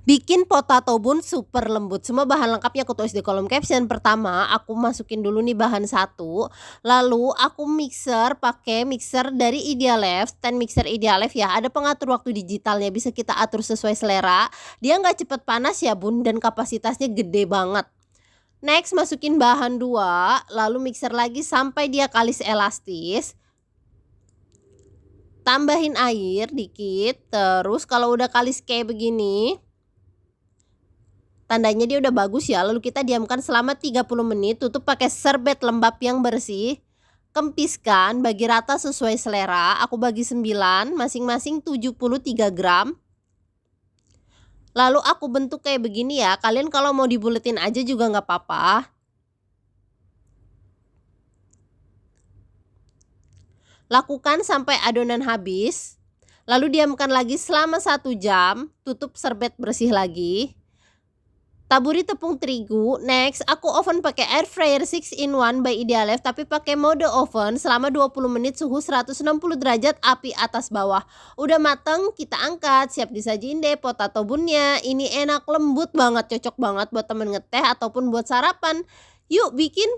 Bikin potato bun super lembut. Semua bahan lengkapnya aku tulis di kolom caption. Pertama, aku masukin dulu nih bahan satu, lalu aku pakai mixer dari Idealef, stand mixer Idealef ya. Ada pengatur waktu digitalnya, bisa kita atur sesuai selera. Dia nggak cepet panas ya bun, dan kapasitasnya gede banget. Next, masukin bahan 2, lalu mixer lagi sampai dia kalis elastis. Tambahin air dikit, terus kalau udah kalis kayak begini, tandanya dia udah bagus ya, lalu kita diamkan selama 30 menit, tutup pakai serbet lembab yang bersih. Kempiskan, bagi rata sesuai selera, aku bagi 9, masing-masing 73 gram. Lalu aku bentuk kayak begini ya, kalian kalau mau dibuletin aja juga nggak apa-apa. Lakukan sampai adonan habis, lalu diamkan lagi selama 1 jam, tutup serbet bersih lagi. Taburi tepung terigu. Next, aku oven pakai air fryer 6 in 1 by Idealef, tapi pakai mode oven selama 20 menit suhu 160 derajat, api atas bawah. Udah mateng, kita angkat, siap disajiin deh potato bunnya. Ini enak, lembut banget, cocok banget buat temen ngeteh ataupun buat sarapan. Yuk bikin!